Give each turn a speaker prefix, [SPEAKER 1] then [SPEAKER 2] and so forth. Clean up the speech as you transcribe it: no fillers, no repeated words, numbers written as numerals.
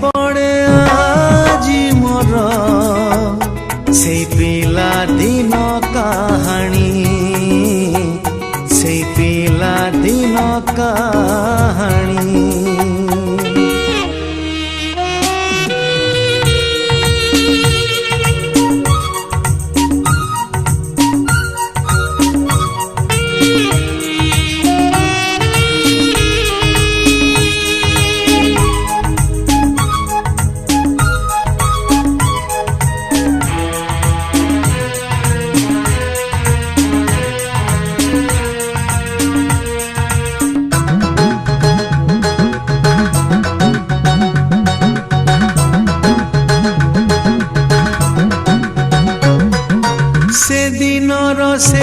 [SPEAKER 1] पड़े आजी मोर से पिला दिन कहानी, से पिला दिन कहानी। से दिनर से